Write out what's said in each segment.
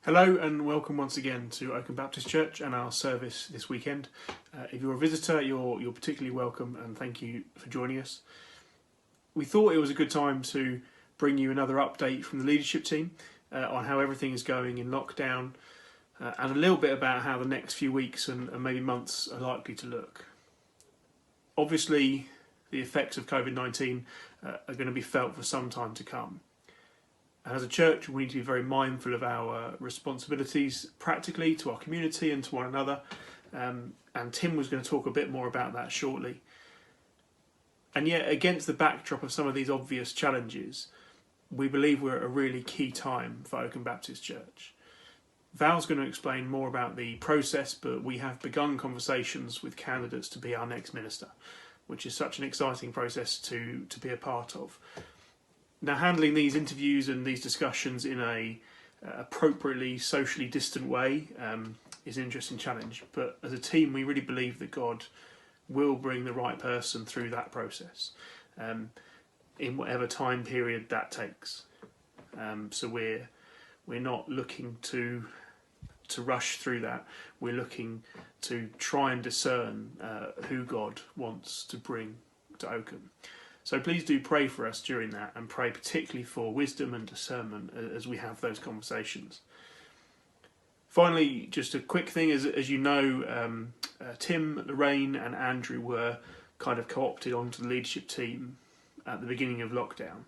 Hello and welcome once again to Oakham Baptist Church and our service this weekend. If you're a visitor, you're particularly welcome and thank you for joining us. We thought it was a good time to bring you another update from the leadership team on how everything is going in lockdown and a little bit about how the next few weeks and maybe months are likely to look. Obviously, the effects of COVID-19 are going to be felt for some time to come. As a church, we need to be very mindful of our responsibilities practically to our community and to one another. And Tim was going to talk a bit more about that shortly. And yet, against the backdrop of some of these obvious challenges, we believe we're at a really key time for Oakham Baptist Church. Val's going to explain more about the process, but we have begun conversations with candidates to be our next minister, which is such an exciting process to be a part of. Now, handling these interviews and these discussions in a appropriately socially distant way is an interesting challenge. But as a team, we really believe that God will bring the right person through that process in whatever time period that takes. So we're not looking to rush through that. We're looking to try and discern who God wants to bring to Oakham. So please do pray for us during that and pray particularly for wisdom and discernment as we have those conversations. Finally, just a quick thing, as you know, Tim, Lorraine and Andrew were kind of co-opted onto the leadership team at the beginning of lockdown.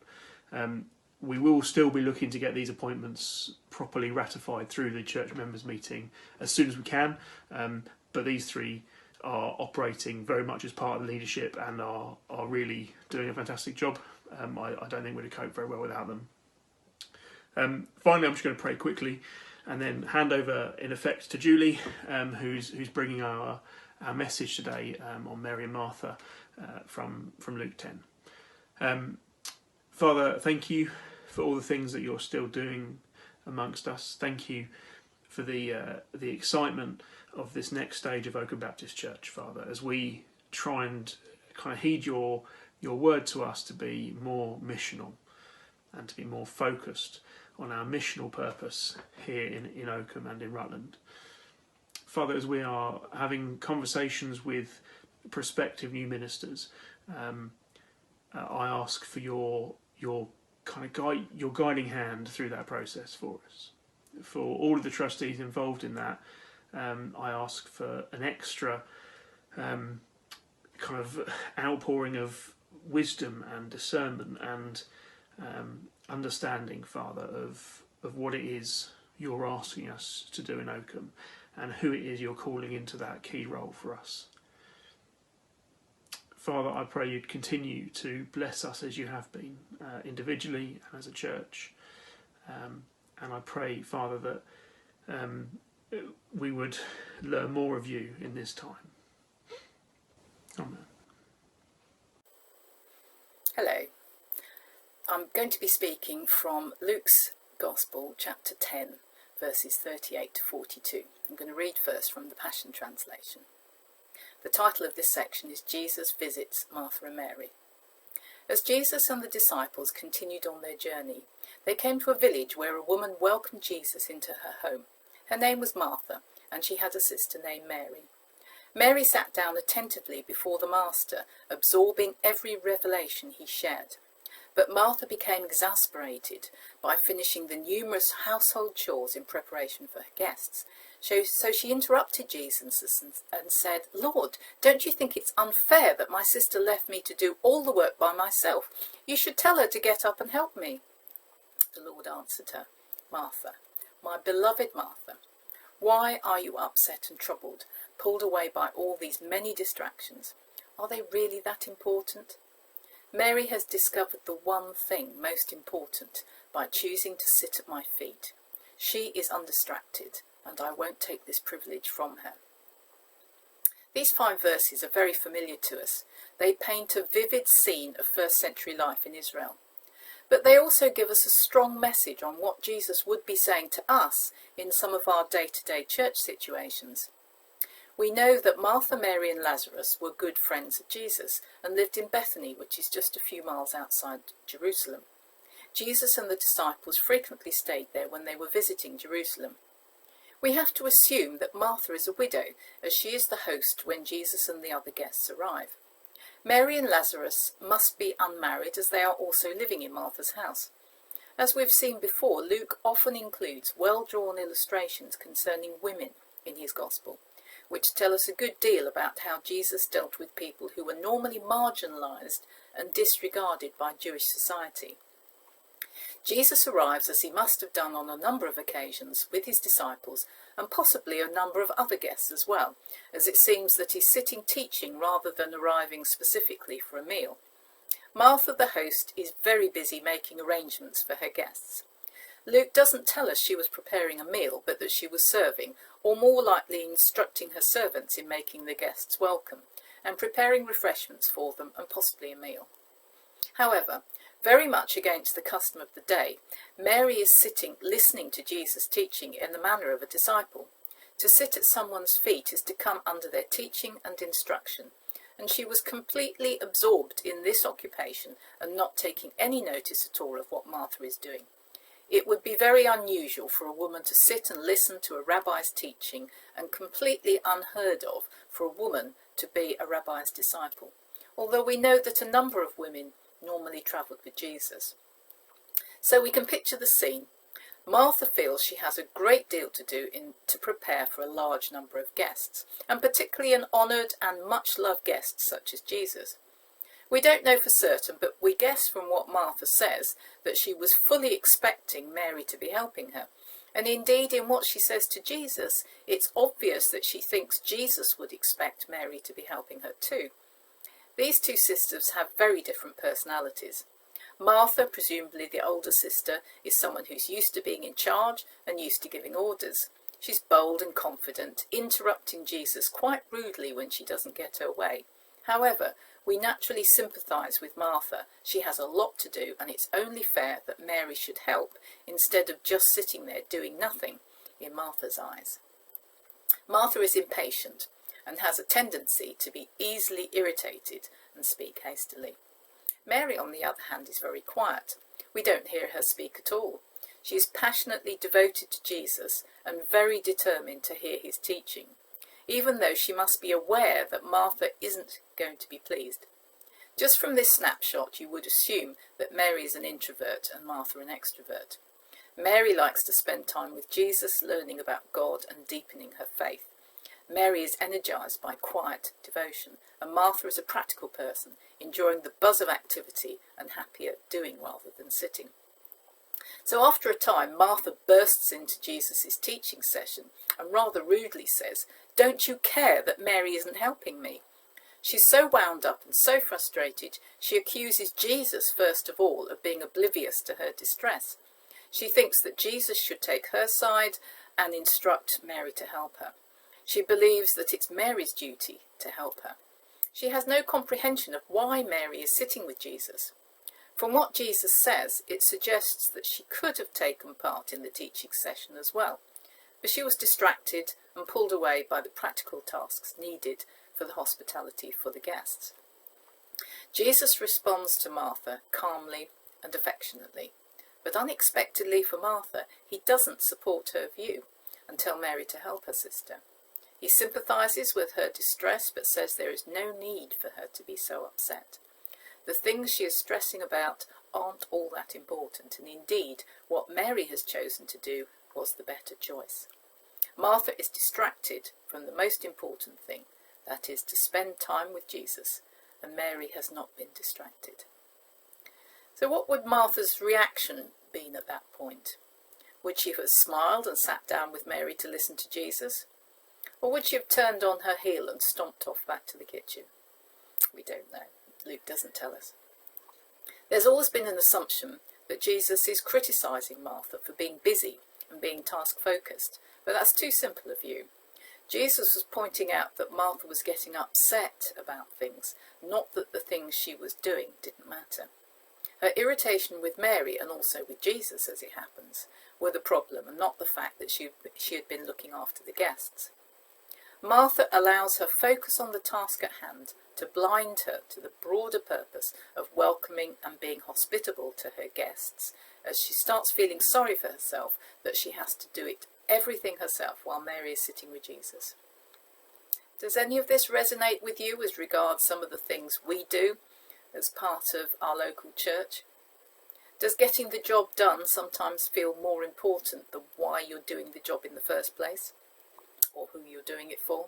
We will still be looking to get these appointments properly ratified through the church members meeting as soon as we can, but these three are operating very much as part of the leadership and are really doing a fantastic job. I don't think we'd have coped very well without them. Finally, I'm just going to pray quickly and then hand over in effect to Julie, who's bringing our message today on Mary and Martha from Luke 10. Father, thank you for all the things that you're still doing amongst us. Thank you for the excitement of this next stage of Oakham Baptist Church, Father, as we try and kind of heed your word to us to be more missional and to be more focused on our missional purpose here in Oakham and in Rutland. Father, as we are having conversations with prospective new ministers, I ask for your kind of your guiding hand through that process for us. For all of the trustees involved in that, I ask for an extra kind of outpouring of wisdom and discernment and understanding, Father, of what it is you're asking us to do in Oakham and who it is you're calling into that key role for us. Father, I pray you'd continue to bless us as you have been, individually and as a church. And I pray, Father, that we would learn more of you in this time. Amen. Hello. I'm going to be speaking from Luke's Gospel, chapter 10, verses 38 to 42. I'm going to read first from the Passion Translation. The title of this section is Jesus Visits Martha and Mary. As Jesus and the disciples continued on their journey, they came to a village where a woman welcomed Jesus into her home. Her name was Martha, and she had a sister named Mary. Mary sat down attentively before the Master, absorbing every revelation he shared. But Martha became exasperated by finishing the numerous household chores in preparation for her guests. So she interrupted Jesus and said, "Lord, don't you think it's unfair that my sister left me to do all the work by myself? You should tell her to get up and help me." The Lord answered her, "Martha, my beloved Martha, why are you upset and troubled, pulled away by all these many distractions? Are they really that important? Mary has discovered the one thing most important by choosing to sit at my feet. She is undistracted, and I won't take this privilege from her." These 5 verses are very familiar to us. They paint a vivid scene of first century life in Israel. But they also give us a strong message on what Jesus would be saying to us in some of our day-to-day church situations. We know that Martha, Mary and Lazarus were good friends of Jesus and lived in Bethany, which is just a few miles outside Jerusalem. Jesus and the disciples frequently stayed there when they were visiting Jerusalem. We have to assume that Martha is a widow, as she is the host when Jesus and the other guests arrive. Mary and Lazarus must be unmarried, as they are also living in Martha's house. As we've seen before, Luke often includes well-drawn illustrations concerning women in his Gospel, which tell us a good deal about how Jesus dealt with people who were normally marginalised and disregarded by Jewish society. Jesus arrives, as he must have done on a number of occasions, with his disciples and possibly a number of other guests as well, as it seems that he's sitting teaching rather than arriving specifically for a meal. Martha, the host, is very busy making arrangements for her guests. Luke doesn't tell us she was preparing a meal, but that she was serving, or more likely instructing her servants in making the guests welcome, and preparing refreshments for them and possibly a meal. However, very much against the custom of the day, Mary is sitting listening to Jesus teaching in the manner of a disciple. To sit at someone's feet is to come under their teaching and instruction, and she was completely absorbed in this occupation and not taking any notice at all of what Martha is doing. It would be very unusual for a woman to sit and listen to a rabbi's teaching, and completely unheard of for a woman to be a rabbi's disciple, although we know that a number of women normally travelled with Jesus. So we can picture the scene. Martha feels she has a great deal to do to prepare for a large number of guests, and particularly an honoured and much loved guest such as Jesus. We don't know for certain, but we guess from what Martha says that she was fully expecting Mary to be helping her. And indeed, in what she says to Jesus, it's obvious that she thinks Jesus would expect Mary to be helping her too. These two sisters have very different personalities. Martha, presumably the older sister, is someone who's used to being in charge and used to giving orders. She's bold and confident, interrupting Jesus quite rudely when she doesn't get her way. However, we naturally sympathise with Martha. She has a lot to do, and it's only fair that Mary should help instead of just sitting there doing nothing, in Martha's eyes. Martha is impatient and has a tendency to be easily irritated and speak hastily. Mary, on the other hand, is very quiet. We don't hear her speak at all. She is passionately devoted to Jesus and very determined to hear his teaching, even though she must be aware that Martha isn't going to be pleased. Just from this snapshot, you would assume that Mary is an introvert and Martha an extrovert. Mary likes to spend time with Jesus, learning about God and deepening her faith. Mary is energised by quiet devotion, and Martha is a practical person, enjoying the buzz of activity and happier doing rather than sitting. So after a time, Martha bursts into Jesus' teaching session and rather rudely says, "Don't you care that Mary isn't helping me?" She's so wound up and so frustrated, she accuses Jesus first of all of being oblivious to her distress. She thinks that Jesus should take her side and instruct Mary to help her. She believes that it's Mary's duty to help her. She has no comprehension of why Mary is sitting with Jesus. From what Jesus says, it suggests that she could have taken part in the teaching session as well, but she was distracted and pulled away by the practical tasks needed for the hospitality for the guests. Jesus responds to Martha calmly and affectionately, but unexpectedly for Martha, he doesn't support her view and tell Mary to help her sister. He sympathises with her distress, but says there is no need for her to be so upset. The things she is stressing about aren't all that important, and indeed, what Mary has chosen to do was the better choice. Martha is distracted from the most important thing, that is, to spend time with Jesus, and Mary has not been distracted. So what would Martha's reaction been at that point? Would she have smiled and sat down with Mary to listen to Jesus? Or would she have turned on her heel and stomped off back to the kitchen? We don't know. Luke doesn't tell us. There's always been an assumption that Jesus is criticising Martha for being busy and being task-focused, but that's too simple a view. Jesus was pointing out that Martha was getting upset about things, not that the things she was doing didn't matter. Her irritation with Mary, and also with Jesus as it happens, were the problem, and not the fact that she had been looking after the guests. Martha allows her focus on the task at hand to blind her to the broader purpose of welcoming and being hospitable to her guests, as she starts feeling sorry for herself that she has to do it everything herself while Mary is sitting with Jesus. Does any of this resonate with you as regards some of the things we do as part of our local church? Does getting the job done sometimes feel more important than why you're doing the job in the first place, or who you're doing it for?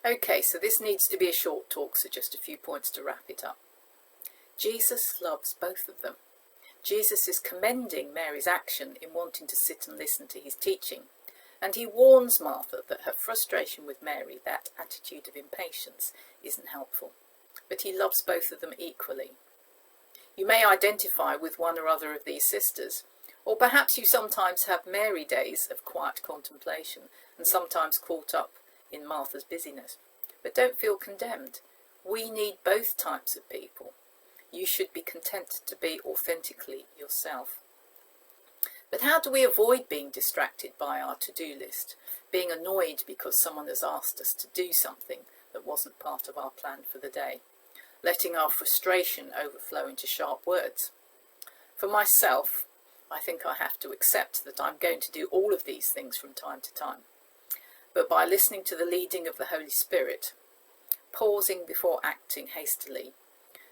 Okay, so this needs to be a short talk, so just a few points to wrap it up. Jesus loves both of them. Jesus is commending Mary's action in wanting to sit and listen to his teaching, and he warns Martha that her frustration with Mary, that attitude of impatience, isn't helpful. But he loves both of them equally. You may identify with one or other of these sisters, or perhaps you sometimes have Mary days of quiet contemplation and sometimes caught up in Martha's busyness. But don't feel condemned. We need both types of people. You should be content to be authentically yourself. But how do we avoid being distracted by our to-do list, being annoyed because someone has asked us to do something that wasn't part of our plan for the day, letting our frustration overflow into sharp words? For myself, I think I have to accept that I'm going to do all of these things from time to time. But by listening to the leading of the Holy Spirit, pausing before acting hastily,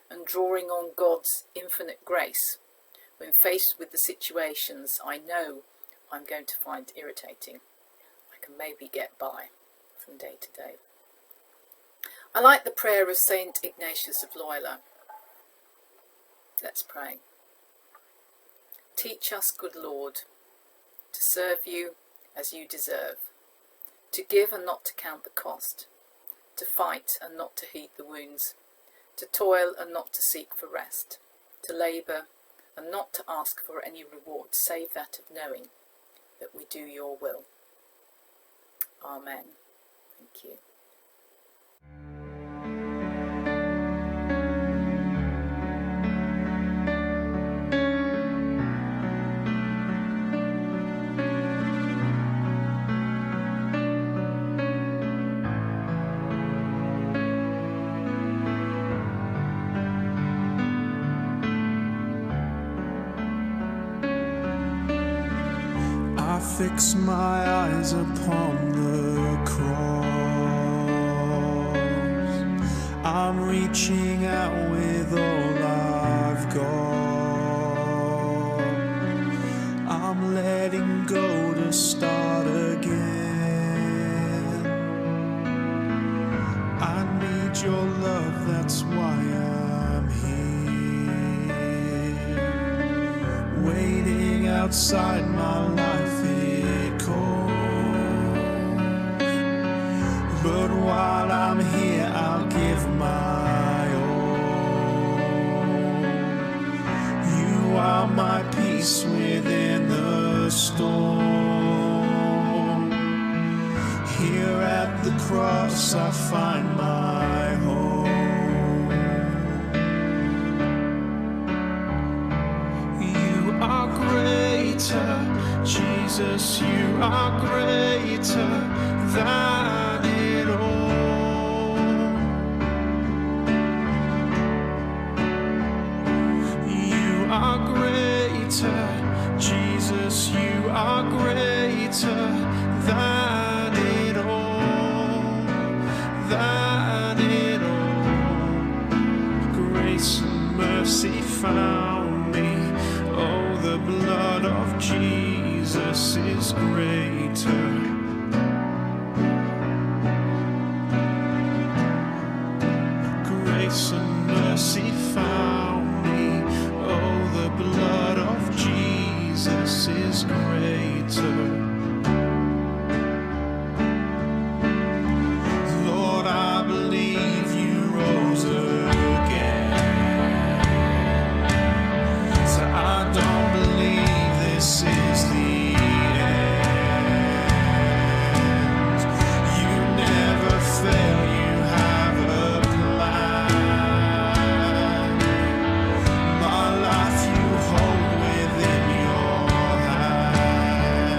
and drawing on God's infinite grace, when faced with the situations I know I'm going to find irritating, I can maybe get by from day to day. I like the prayer of Saint Ignatius of Loyola. Let's pray. Teach us, good Lord, to serve you as you deserve, to give and not to count the cost, to fight and not to heed the wounds, to toil and not to seek for rest, to labour and not to ask for any reward save that of knowing that we do your will. Amen. Thank you. Fix my eyes upon the cross. I'm reaching out with all I've got. I'm letting go to start again. I need your love, that's why I'm here, waiting outside my life. But while I'm here, I'll give my all. You are my peace within the storm. Here at the cross, I find my home. You are greater, Jesus, you are greater than it all. You are greater, Jesus, you are greater than it all, than it all. Grace and mercy found me, oh, the blood of Jesus is greater. Grace and mercy found me, oh, the blood of Jesus is greater. Lord, I believe you rose again, so I don't believe this is the end. You never fail, you have a plan. My life you hold within your hand.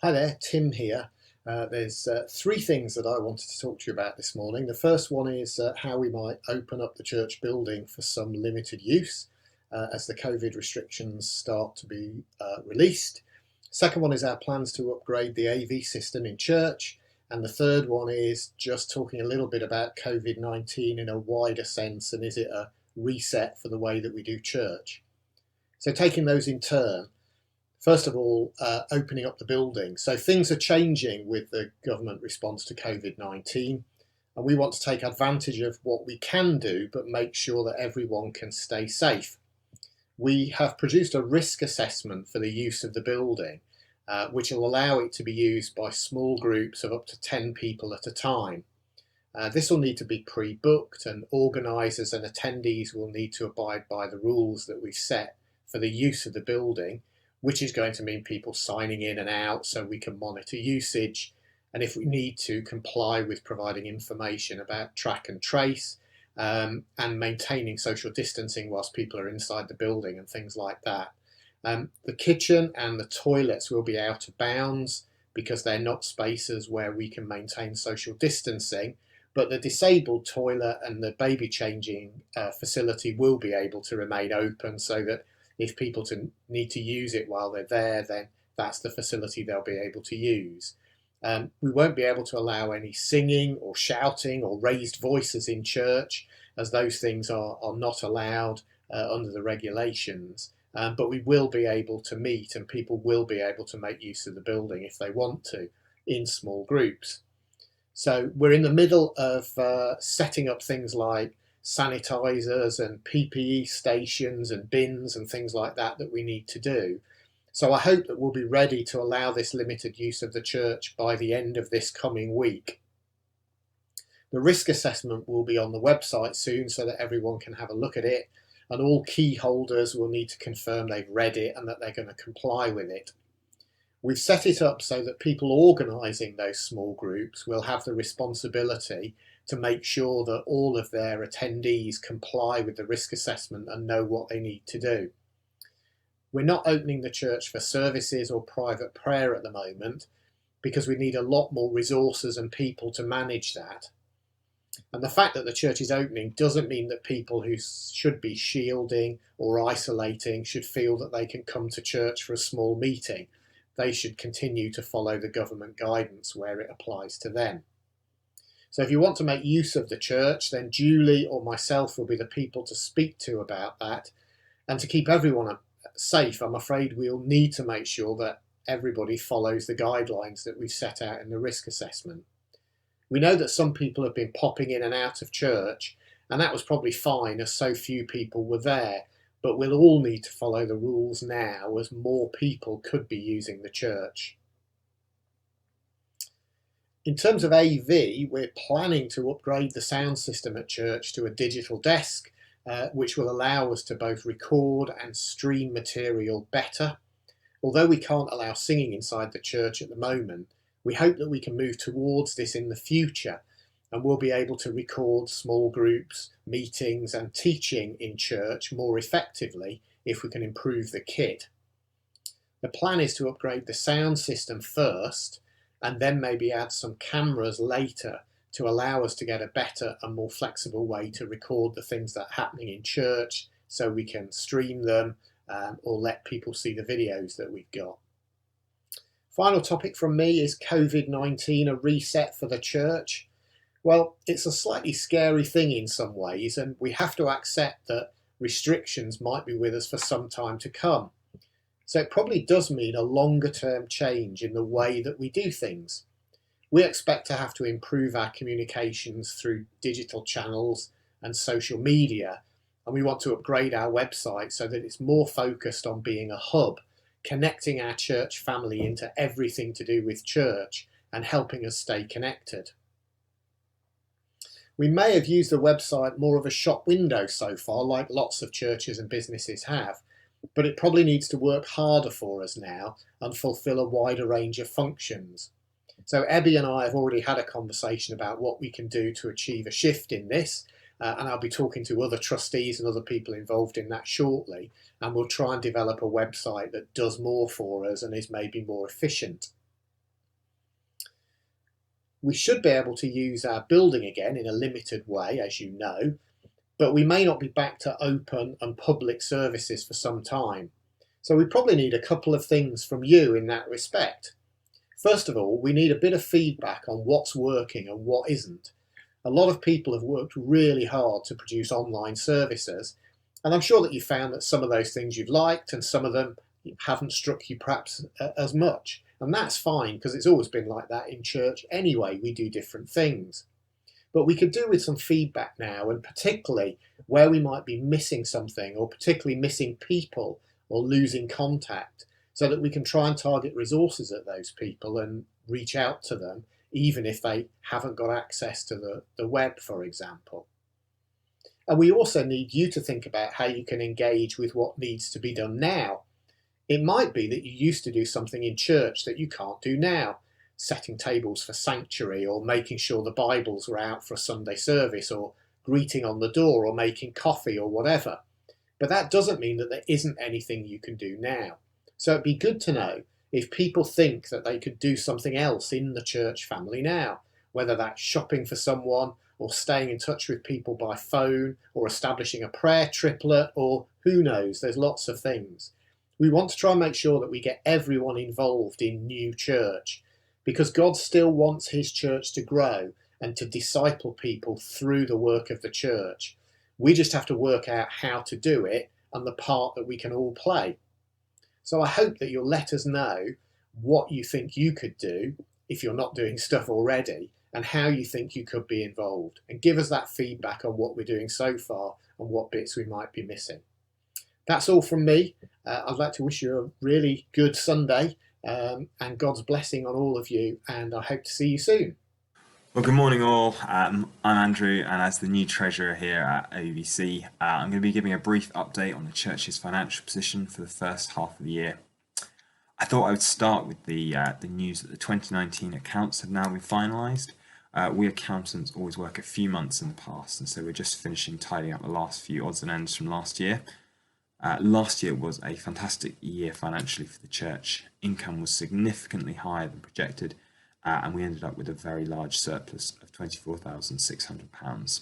Hi there, Tim here. There's three things that I wanted to talk to you about this morning. The first one is how we might open up the church building for some limited use as the COVID restrictions start to be released. Second one is our plans to upgrade the AV system in church. And the third one is just talking a little bit about COVID-19 in a wider sense, and is it a reset for the way that we do church? So taking those in turn. First of all, opening up the building. So things are changing with the government response to COVID-19, and we want to take advantage of what we can do, but make sure that everyone can stay safe. We have produced a risk assessment for the use of the building, which will allow it to be used by small groups of up to 10 people at a time. This will need to be pre-booked, and organisers and attendees will need to abide by the rules that we've set for the use of the building, which is going to mean people signing in and out so we can monitor usage, and if we need to, comply with providing information about track and trace, and maintaining social distancing whilst people are inside the building and things like that. The kitchen and the toilets will be out of bounds because they're not spaces where we can maintain social distancing, but the disabled toilet and the baby changing facility will be able to remain open, so that if people need to use it while they're there, then that's the facility they'll be able to use. We won't be able to allow any singing or shouting or raised voices in church, as those things are not allowed under the regulations. But we will be able to meet, and people will be able to make use of the building if they want to, in small groups. So we're in the middle of setting up things like sanitizers and PPE stations and bins and things like that we need to do. So I hope that we'll be ready to allow this limited use of the church by the end of this coming week. The risk assessment will be on the website soon so that everyone can have a look at it, and all key holders will need to confirm they've read it and that they're going to comply with it. We've set it up so that people organising those small groups will have the responsibility to make sure that all of their attendees comply with the risk assessment and know what they need to do. We're not opening the church for services or private prayer at the moment because we need a lot more resources and people to manage that. And the fact that the church is opening doesn't mean that people who should be shielding or isolating should feel that they can come to church for a small meeting. They should continue to follow the government guidance where it applies to them. So if you want to make use of the church, then Julie or myself will be the people to speak to about that. And to keep everyone safe, I'm afraid we'll need to make sure that everybody follows the guidelines that we've set out in the risk assessment. We know that some people have been popping in and out of church, and that was probably fine as so few people were there, but we'll all need to follow the rules now as more people could be using the church. In terms of AV, we're planning to upgrade the sound system at church to a digital desk, which will allow us to both record and stream material better. Although we can't allow singing inside the church at the moment, we hope that we can move towards this in the future, and we'll be able to record small groups, meetings and teaching in church more effectively if we can improve the kit. The plan is to upgrade the sound system first, and then maybe add some cameras later to allow us to get a better and more flexible way to record the things that are happening in church, so we can stream them or let people see the videos that we've got. Final topic from me is COVID-19, a reset for the church. Well, it's a slightly scary thing in some ways, and we have to accept that restrictions might be with us for some time to come. So it probably does mean a longer term change in the way that we do things. We expect to have to improve our communications through digital channels and social media, and we want to upgrade our website so that it's more focused on being a hub, connecting our church family into everything to do with church and helping us stay connected. We may have used the website more of a shop window so far, like lots of churches and businesses have, but it probably needs to work harder for us now and fulfill a wider range of functions. So Ebby and I have already had a conversation about what we can do to achieve a shift in this, and I'll be talking to other trustees and other people involved in that shortly, and we'll try and develop a website that does more for us and is maybe more efficient. We should be able to use our building again in a limited way, as you know, but we may not be back to open and public services for some time. So we probably need a couple of things from you in that respect. First of all, we need a bit of feedback on what's working and what isn't. A lot of people have worked really hard to produce online services, and I'm sure that you found that some of those things you've liked and some of them haven't struck you perhaps as much. And that's fine, because it's always been like that in church anyway. We do different things. But we could do with some feedback now, and particularly where we might be missing something, or particularly missing people or losing contact, so that we can try and target resources at those people and reach out to them, even if they haven't got access to the web, for example. And we also need you to think about how you can engage with what needs to be done now. It might be that you used to do something in church that you can't do now, setting tables for sanctuary, or making sure the Bibles were out for a Sunday service, or greeting on the door, or making coffee, or whatever. But that doesn't mean that there isn't anything you can do now. So it'd be good to know if people think that they could do something else in the church family now, whether that's shopping for someone, or staying in touch with people by phone, or establishing a prayer triplet, or who knows, there's lots of things. We want to try and make sure that we get everyone involved in new church, because God still wants his church to grow and to disciple people through the work of the church. We just have to work out how to do it and the part that we can all play. So I hope that you'll let us know what you think you could do if you're not doing stuff already, and how you think you could be involved, and give us that feedback on what we're doing so far and what bits we might be missing. That's all from me. I'd like to wish you a really good Sunday, and God's blessing on all of you, and I hope to see you soon. Well, good morning all. I'm Andrew, and as the new treasurer here at OVC, I'm going to be giving a brief update on the church's financial position for the first half of the year. I thought I would start with the news that the 2019 accounts have now been finalised. We accountants always work a few months in the past, and so we're just finishing tidying up the last few odds and ends from last year. Last year was a fantastic year financially for the church. Income was significantly higher than projected, and we ended up with a very large surplus of £24,600.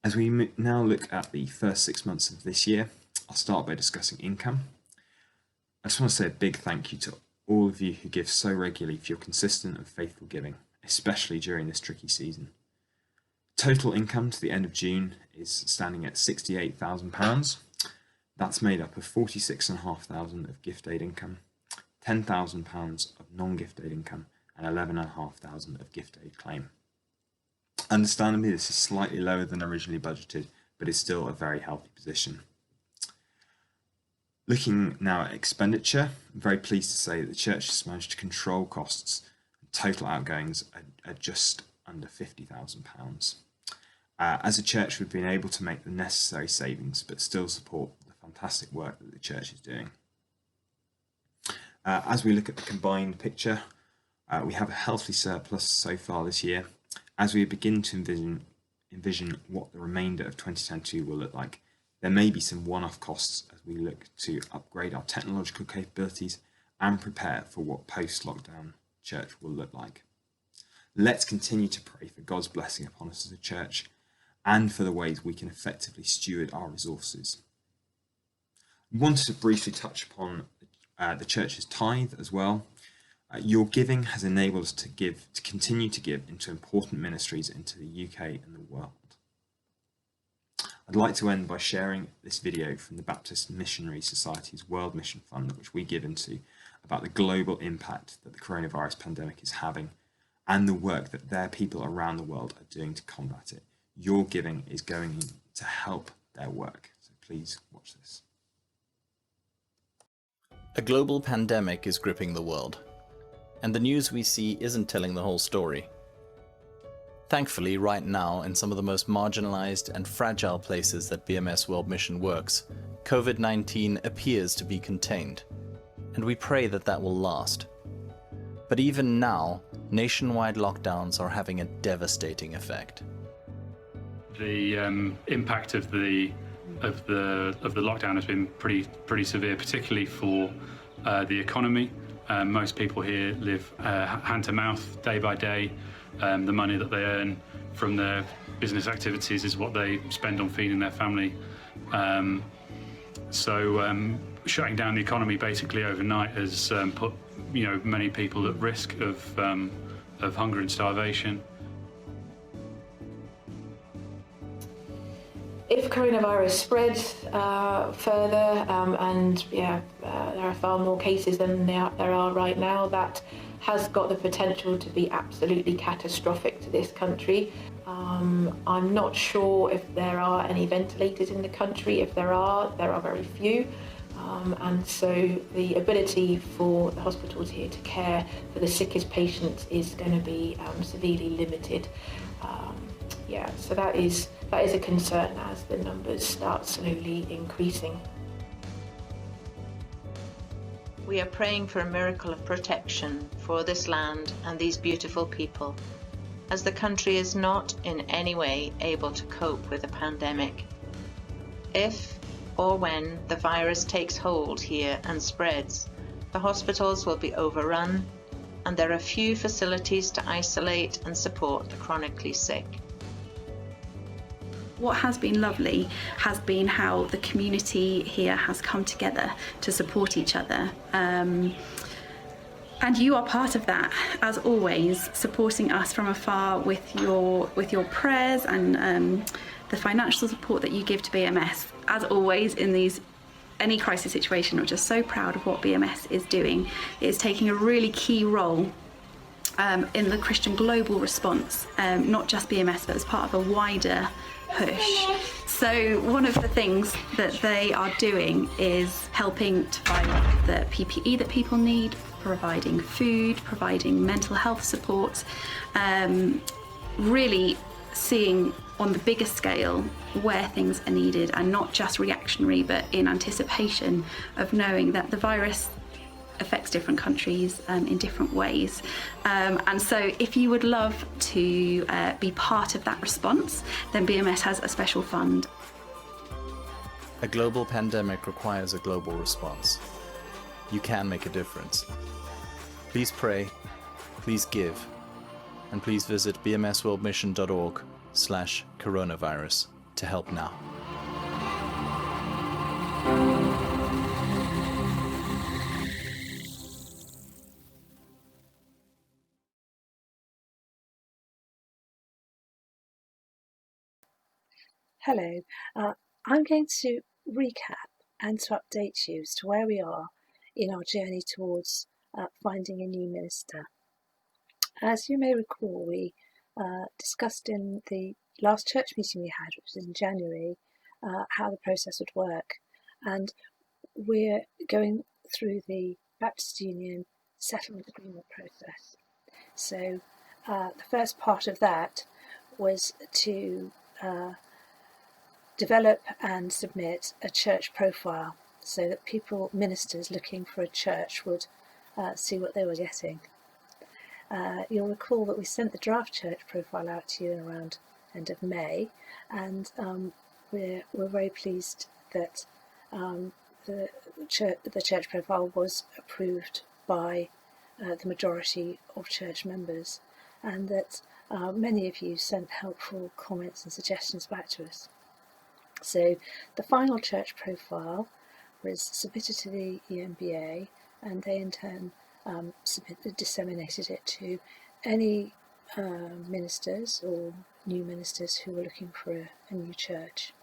As we now look at the first 6 months of this year, I'll start by discussing income. I just want to say a big thank you to all of you who give so regularly for your consistent and faithful giving, especially during this tricky season. Total income to the end of June is standing at £68,000. That's made up of £46,500 of gift aid income, £10,000 of non-gift aid income, and £11,500 of gift aid claim. Understandably, this is slightly lower than originally budgeted, but is still a very healthy position. Looking now at expenditure, I'm very pleased to say that the church has managed to control costs. Total outgoings are just under £50,000. As a church, we've been able to make the necessary savings, but still support the fantastic work that the church is doing. As we look at the combined picture, we have a healthy surplus so far this year. As we begin to envision what the remainder of 2022 will look like, there may be some one-off costs as we look to upgrade our technological capabilities and prepare for what post-lockdown church will look like. Let's continue to pray for God's blessing upon us as a church and for the ways we can effectively steward our resources. I wanted to briefly touch upon the church's tithe as well. Your giving has enabled us to continue to give into important ministries into the UK and the world. I'd like to end by sharing this video from the Baptist Missionary Society's World Mission Fund, which we give into, about the global impact that the coronavirus pandemic is having and the work that their people around the world are doing to combat it. Your giving is going in to help their work, so please watch this. A global pandemic is gripping the world, and the news we see isn't telling the whole story. Thankfully, right now, in some of the most marginalized and fragile places that BMS World Mission works, COVID-19 appears to be contained, and we pray that that will last. But even now, nationwide lockdowns are having a devastating effect. The impact of the lockdown has been pretty severe, particularly for the economy. Most people here live hand to mouth, day by day. The money that they earn from their business activities is what they spend on feeding their family. So shutting down the economy basically overnight has put many people at risk of hunger and starvation. If coronavirus spreads further, and there are far more cases than there are right now, that has got the potential to be absolutely catastrophic to this country. I'm not sure if there are any ventilators in the country. If there are very few. And so the ability for the hospitals here to care for the sickest patients is going to be severely limited. So that is a concern as the numbers start slowly increasing. We are praying for a miracle of protection for this land and these beautiful people, as the country is not in any way able to cope with the pandemic. If or when the virus takes hold here and spreads, the hospitals will be overrun and there are few facilities to isolate and support the chronically sick. What has been lovely has been how the community here has come together to support each other. And you are part of that, as always, supporting us from afar with your prayers and the financial support that you give to BMS. As always, in any crisis situation, we're just so proud of what BMS is doing. It is taking a really key role in the Christian global response, not just BMS, but as part of a wider push. So one of the things that they are doing is helping to provide the PPE that people need, providing food, providing mental health support, really seeing on the bigger scale where things are needed, and not just reactionary, but in anticipation of knowing that the virus affects different countries in different ways. And so if you would love to be part of that response, then BMS has a special fund. A global pandemic requires a global response. You can make a difference. Please pray, please give, and please visit bmsworldmission.org/coronavirus to help now. Hello, I'm going to recap and to update you as to where we are in our journey towards finding a new minister. As you may recall, we discussed in the last church meeting we had, which was in January, how the process would work, and we're going through the Baptist Union settlement agreement process. So the first part of that was to develop and submit a church profile so that ministers looking for a church would see what they were getting. You'll recall that we sent the draft church profile out to you in around end of May, and we're very pleased that the church profile was approved by the majority of church members, and that many of you sent helpful comments and suggestions back to us. So the final church profile was submitted to the EMBA, and they in turn disseminated it to any ministers or new ministers who were looking for a new church.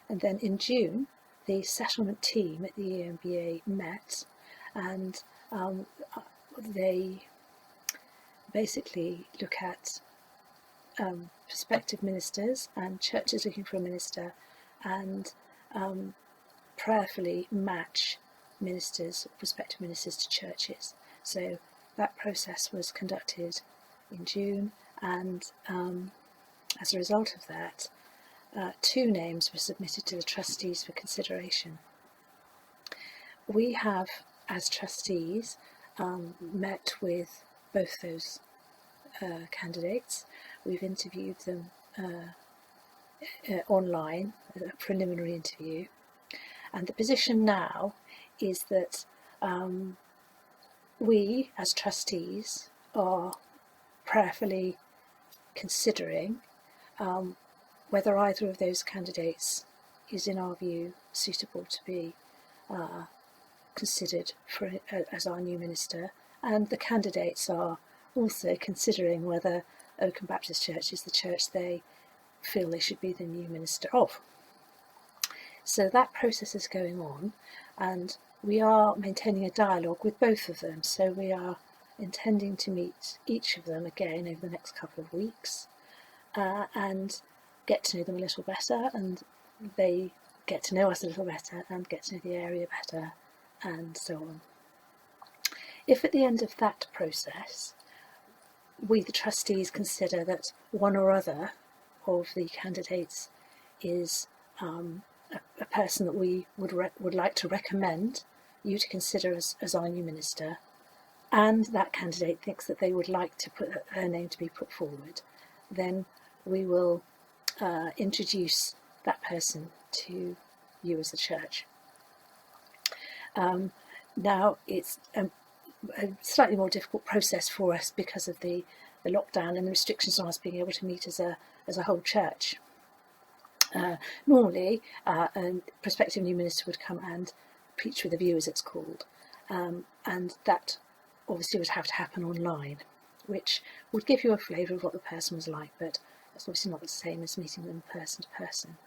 And then in June, the settlement team at the EMBA met, and they basically look at prospective ministers and churches looking for a minister, and prayerfully match prospective ministers to churches. So that process was conducted in June, and as a result of that, 2 names were submitted to the trustees for consideration. We have, as trustees, met with both those candidates. We've interviewed them online, a preliminary interview, and the position now is that we as trustees are prayerfully considering whether either of those candidates is, in our view, suitable to be considered as our new minister, and the candidates are also considering whether Oakham Baptist Church is the church they feel they should be the new minister of. So that process is going on, and we are maintaining a dialogue with both of them. So we are intending to meet each of them again over the next couple of weeks and get to know them a little better, and they get to know us a little better and get to know the area better, and so on. If at the end of that process we, the trustees, consider that one or other of the candidates is a person that we would like to recommend you to consider as our new minister, and that candidate thinks that they would like to put her name to be put forward, then we will introduce that person to you as the church. Now it's a slightly more difficult process for us because of the lockdown and the restrictions on us being able to meet as a whole church. Normally, a prospective new minister would come and preach with a view, as it's called, and that obviously would have to happen online, which would give you a flavour of what the person was like, but that's obviously not the same as meeting them person to person.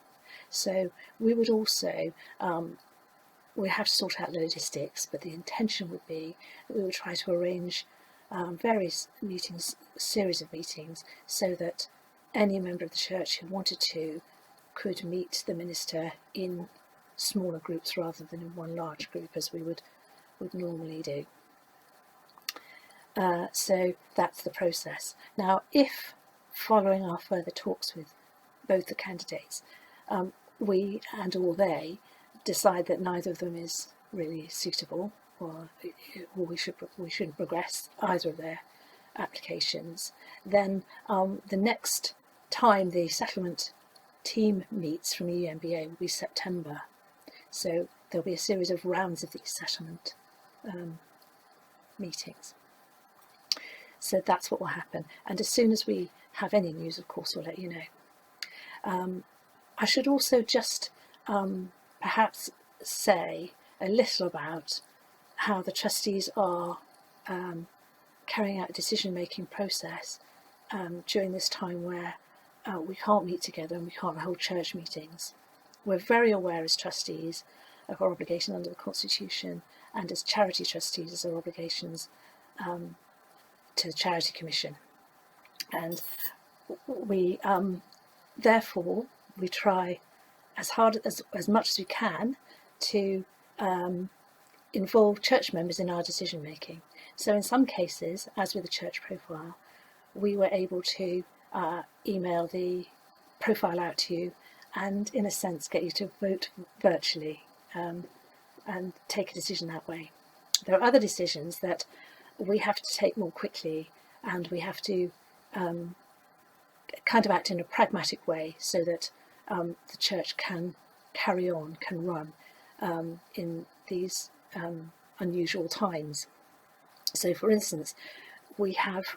So we would also, we have to sort out logistics, but the intention would be that we would try to arrange various meetings, a series of meetings, so that any member of the church who wanted to could meet the minister in smaller groups rather than in one large group, as we would normally do. So that's the process. Now, if following our further talks with both the candidates, we and or they decide that neither of them is really suitable, or we shouldn't progress either of their applications, then the next time the settlement team meets from EMBA will be September. So there'll be a series of rounds of these settlement meetings. So that's what will happen. And as soon as we have any news, of course, we'll let you know. I should also just perhaps say a little about how the trustees are carrying out a decision-making process during this time where we can't meet together and we can't hold church meetings. We're very aware as trustees of our obligation under the Constitution, and as charity trustees as our obligations to the Charity Commission. And we therefore we try as hard as much as we can to involve church members in our decision making. So in some cases, as with the church profile, we were able to email the profile out to you and, in a sense, get you to vote virtually and take a decision that way. There are other decisions that we have to take more quickly, and we have to kind of act in a pragmatic way so that the church can carry on, can run in these unusual times. So, for instance, we have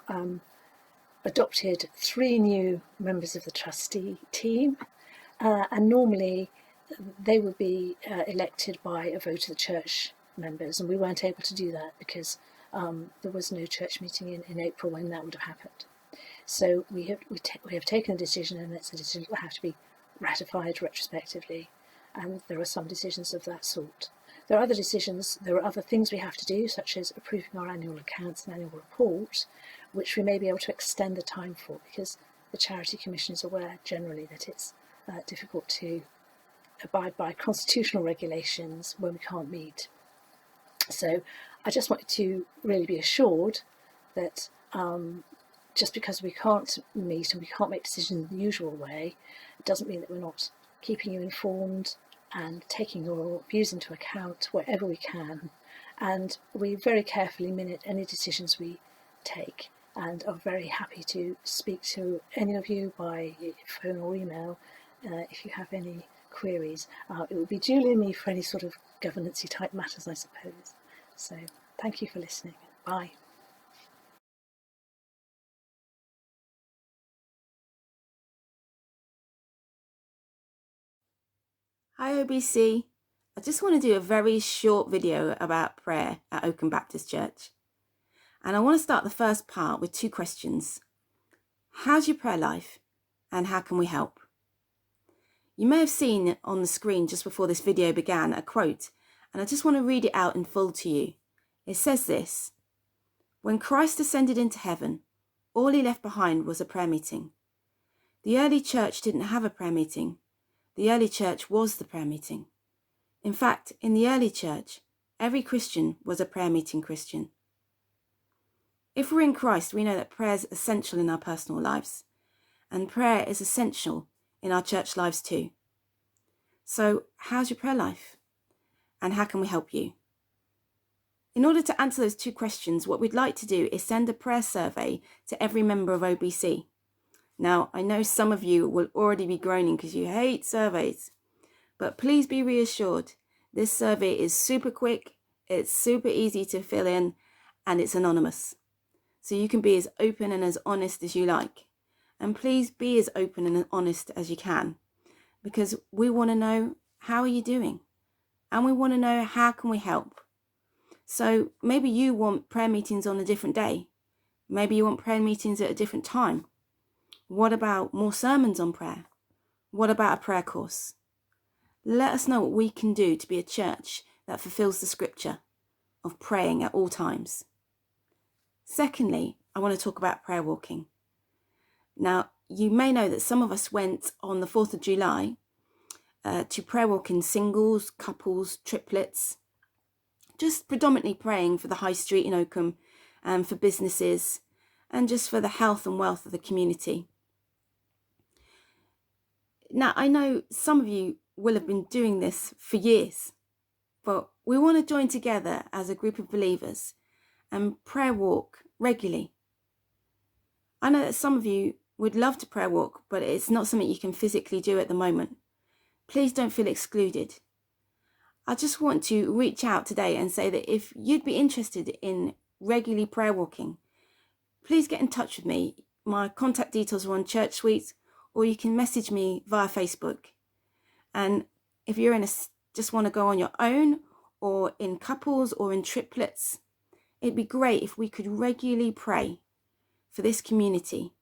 adopted 3 new members of the trustee team, and normally they would be elected by a vote of the church members, and we weren't able to do that because there was no church meeting in April when that would have happened. So we have taken a decision, and it's a decision that will have to be ratified retrospectively, and there are some decisions of that sort. There are other decisions, there are other things we have to do, such as approving our annual accounts and annual report, which we may be able to extend the time for, because the Charity Commission is aware generally that it's difficult to abide by constitutional regulations when we can't meet. So I just wanted to really be assured that just because we can't meet and we can't make decisions in the usual way, it doesn't mean that we're not keeping you informed and taking your views into account wherever we can. And we very carefully minute any decisions we take, and are very happy to speak to any of you by phone or email if you have any queries. It would be Julie and me for any sort of governance-y type matters, I suppose. So thank you for listening. Bye. Hi OBC, I just want to do a very short video about prayer at Oakham Baptist Church. And I want to start the first part with 2 questions. How's your prayer life and how can we help? You may have seen on the screen just before this video began a quote, and I just want to read it out in full to you. It says this: "When Christ ascended into heaven, all he left behind was a prayer meeting. The early church didn't have a prayer meeting. The early church was the prayer meeting. In fact, in the early church, every Christian was a prayer meeting Christian." If we're in Christ, we know that prayer is essential in our personal lives, and prayer is essential in our church lives too. So, how's your prayer life? And how can we help you? In order to answer those 2 questions, what we'd like to do is send a prayer survey to every member of OBC. Now, I know some of you will already be groaning because you hate surveys, but please be reassured, this survey is super quick, it's super easy to fill in, and it's anonymous. So you can be as open and as honest as you like. And please be as open and honest as you can, because we want to know, how are you doing? And we want to know, how can we help? So maybe you want prayer meetings on a different day. Maybe you want prayer meetings at a different time. What about more sermons on prayer? What about a prayer course? Let us know what we can do to be a church that fulfills the scripture of praying at all times. Secondly, I want to talk about prayer walking. Now, you may know that some of us went on the 4th of July to prayer walk in singles, couples, triplets, just predominantly praying for the high street in Oakham and for businesses and just for the health and wealth of the community. Now, I know some of you will have been doing this for years, but we want to join together as a group of believers and prayer walk regularly. I know that some of you would love to prayer walk, but it's not something you can physically do at the moment. Please don't feel excluded. I just want to reach out today and say that if you'd be interested in regularly prayer walking, please get in touch with me. My contact details are on Church Suite, or you can message me via Facebook. And if you're just want to go on your own, or in couples or in triplets, it'd be great if we could regularly pray for this community,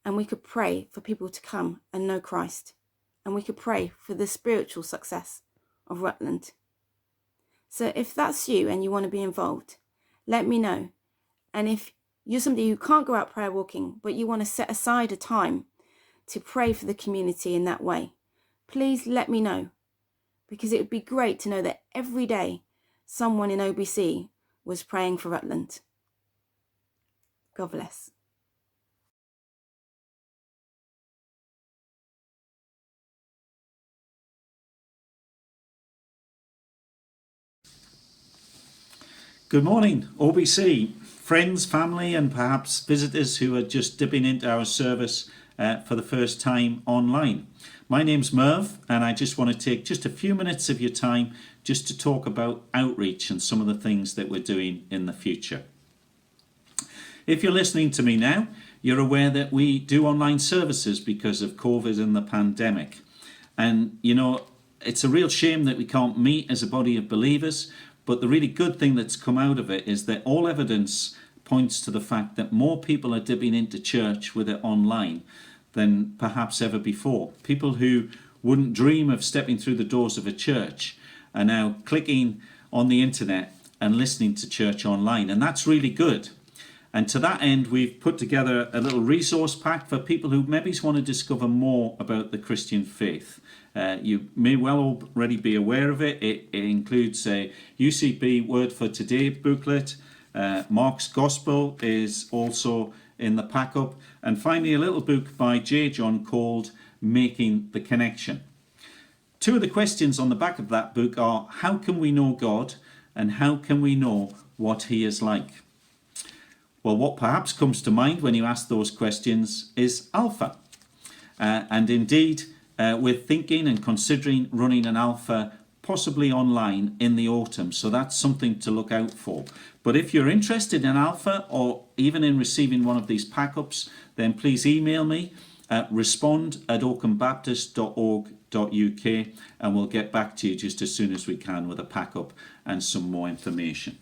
and we could pray for people to come and know Christ, and we could pray for the spiritual success of Rutland. So if that's you and you want to be involved, let me know. And if you're somebody who can't go out prayer walking, but you want to set aside a time to pray for the community in that way, please let me know, because it would be great to know that every day someone in OBC was praying for Rutland. God bless. Good morning, OBC, friends, family, and perhaps visitors who are just dipping into our service for the first time online. My name's Merv, and I just want to take just a few minutes of your time just to talk about outreach and some of the things that we're doing in the future. If you're listening to me now, you're aware that we do online services because of COVID and the pandemic. And, you know, it's a real shame that we can't meet as a body of believers, but the really good thing that's come out of it is that all evidence points to the fact that more people are dipping into church with it online than perhaps ever before. People who wouldn't dream of stepping through the doors of a church are now clicking on the internet and listening to church online, and that's really good. And to that end, we've put together a little resource pack for people who maybe want to discover more about the Christian faith. You may well already be aware of it. It includes a UCB Word for Today booklet. Mark's Gospel is also in the pack up. And finally, a little book by J. John called Making the Connection. Two of the questions on the back of that book are, how can we know God, and how can we know what he is like? Well, what perhaps comes to mind when you ask those questions is Alpha. And indeed, we're thinking and considering running an Alpha possibly online in the autumn, so that's something to look out for. But if you're interested in Alpha or even in receiving one of these pack-ups, then please email me at respond@oakenbaptist.org.uk and we'll get back to you just as soon as we can with a pack-up and some more information.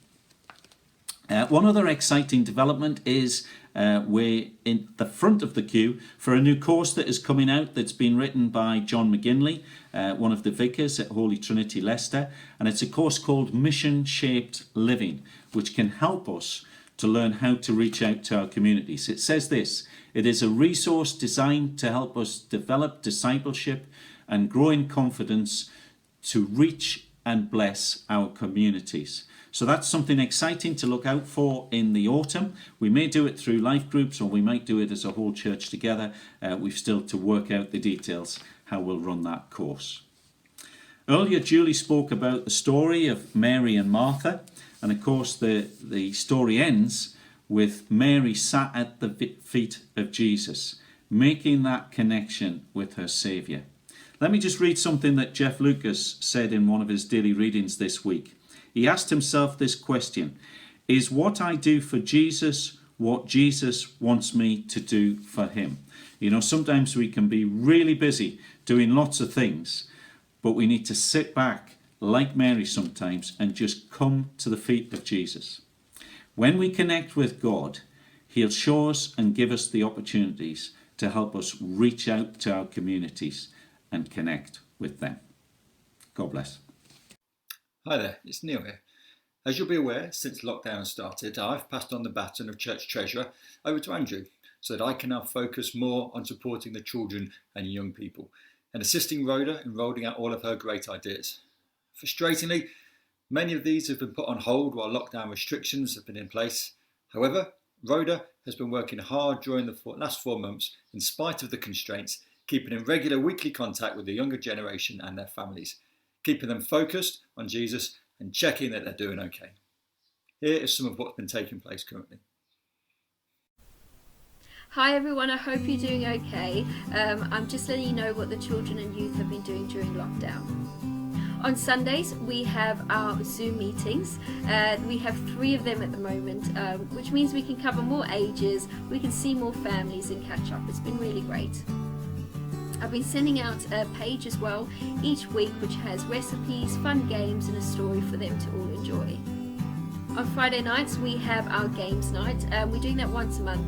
One other exciting development is we're in the front of the queue for a new course that is coming out that's been written by John McGinley, one of the vicars at Holy Trinity Leicester, and it's a course called Mission Shaped Living, which can help us to learn how to reach out to our communities. It says this: it is a resource designed to help us develop discipleship and grow in confidence to reach and bless our communities. So that's something exciting to look out for in the autumn. We may do it through life groups or we might do it as a whole church together. We've still to work out the details how we'll run that course. Earlier, Julie spoke about the story of Mary and Martha. And of course, the story ends with Mary sat at the feet of Jesus, making that connection with her Saviour. Let me just read something that Jeff Lucas said in one of his daily readings this week. He asked himself this question: is what I do for Jesus what Jesus wants me to do for him? You know, sometimes we can be really busy doing lots of things, but we need to sit back like Mary sometimes and just come to the feet of Jesus. When we connect with God, he'll show us and give us the opportunities to help us reach out to our communities and connect with them. God bless. Hi there, it's Neil here. As you'll be aware, since lockdown started, I've passed on the baton of Church Treasurer over to Andrew so that I can now focus more on supporting the children and young people and assisting Rhoda in rolling out all of her great ideas. Frustratingly, many of these have been put on hold while lockdown restrictions have been in place. However, Rhoda has been working hard during the last 4 months in spite of the constraints, keeping in regular weekly contact with the younger generation and their families, keeping them focused on Jesus and checking that they're doing okay. Here is some of what's been taking place currently. Hi everyone, I hope you're doing okay. I'm just letting you know what the children and youth have been doing during lockdown. On Sundays we have our Zoom meetings. We have 3 of them at the moment, which means we can cover more ages, we can see more families and catch up. It's been really great. I've been sending out a page as well each week which has recipes, fun games and a story for them to all enjoy. On Friday nights we have our games night. We're doing that once a month.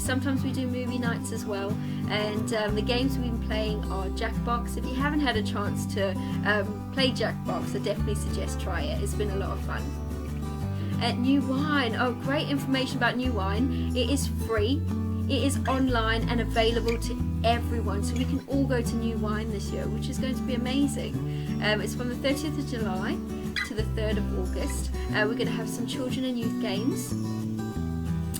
Sometimes we do movie nights as well, and the games we've been playing are Jackbox. If you haven't had a chance to play Jackbox, I definitely suggest try it. It's been a lot of fun. New Wine, oh great information about New Wine. It is free. It is online and available to everyone, so we can all go to New Wine this year, which is going to be amazing. It's from the 30th of July to the 3rd of August. We're going to have some children and youth games.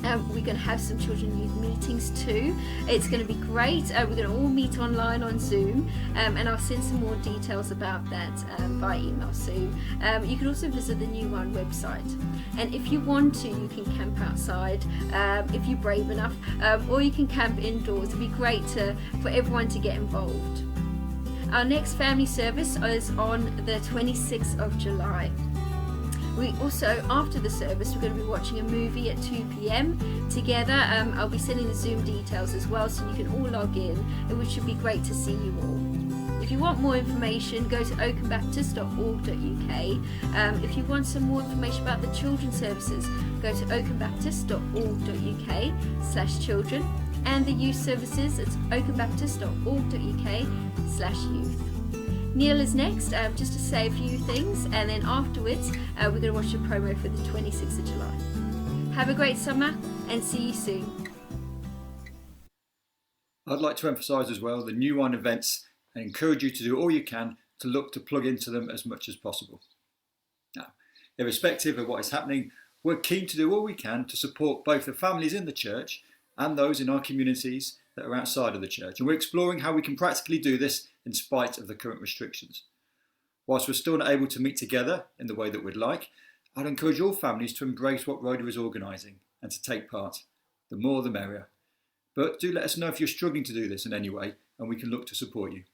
We're going to have some children and youth meetings too. It's going to be great. We're going to all meet online on Zoom, and I'll send some more details about that by email soon. You can also visit the New One website, and if you want to, you can camp outside if you're brave enough, or you can camp indoors. It'd be great for everyone to get involved. Our next family service is on the 26th of July. We also, after the service, we're going to be watching a movie at 2 p.m. together. I'll be sending the Zoom details as well, so you can all log in, which should be great to see you all. If you want more information, go to oakenbaptist.org.uk. If you want some more information about the children's services, go to oakenbaptist.org.uk/children, and the youth services, it's oakenbaptist.org.uk/youth. Neil is next, just to say a few things, and then afterwards we're going to watch a promo for the 26th of July. Have a great summer and see you soon. I'd like to emphasise as well the New One events and encourage you to do all you can to look to plug into them as much as possible. Now, irrespective of what is happening, we're keen to do all we can to support both the families in the church and those in our communities that are outside of the church, and we're exploring how we can practically do this in spite of the current restrictions. Whilst we're still not able to meet together in the way that we'd like, I'd encourage all families to embrace what Rhoda is organising and to take part. The more the merrier. But do let us know if you're struggling to do this in any way, and we can look to support you.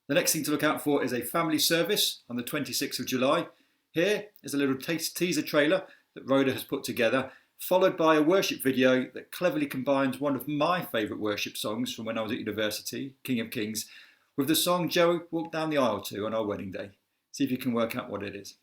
The next thing to look out for is a family service on the 26th of July. Here is a little teaser trailer that Rhoda has put together, followed by a worship video that cleverly combines one of my favourite worship songs from when I was at university, King of Kings, with the song Joe walked down the aisle to on our wedding day. See if you can work out what it is.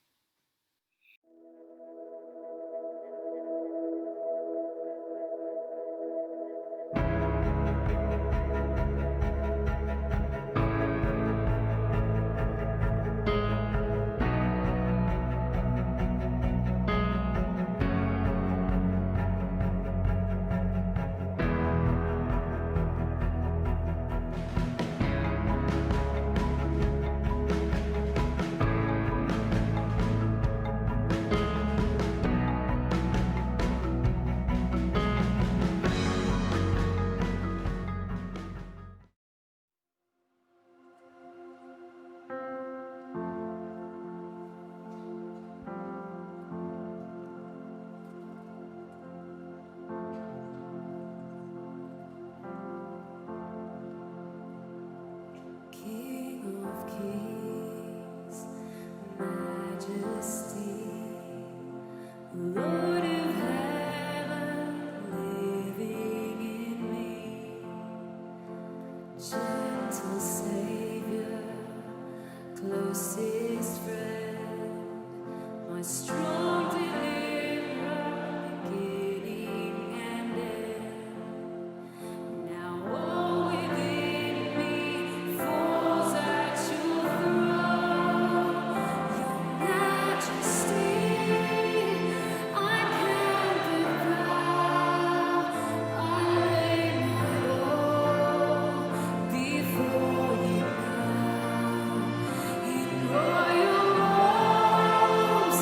Royal arms,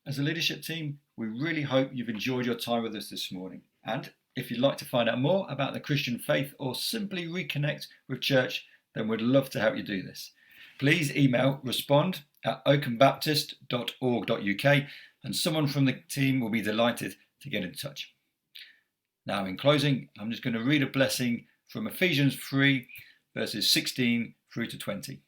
As a leadership team, we really hope you've enjoyed your time with us this morning. And if you'd like to find out more about the Christian faith or simply reconnect with church, then we'd love to help you do this. Please email respond@oakenbaptist.org.uk and someone from the team will be delighted to get in touch. Now, in closing, I'm just going to read a blessing from Ephesians 3, verses 16 through to 20.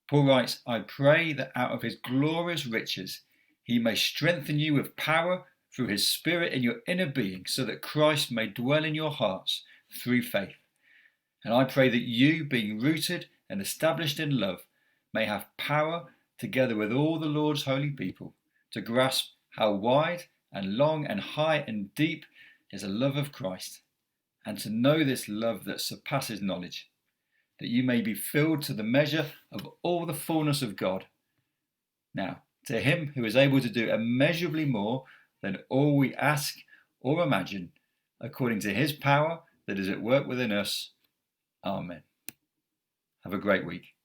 Paul writes, "I pray that out of his glorious riches he may strengthen you with power through his Spirit in your inner being, so that Christ may dwell in your hearts through faith. And I pray that you, being rooted and established in love, may have power, together with all the Lord's holy people, to grasp how wide and long and high and deep is the love of Christ, and to know this love that surpasses knowledge, that you may be filled to the measure of all the fullness of God. Now, to him who is able to do immeasurably more than all we ask or imagine, according to his power that is at work within us. Amen." Have a great week.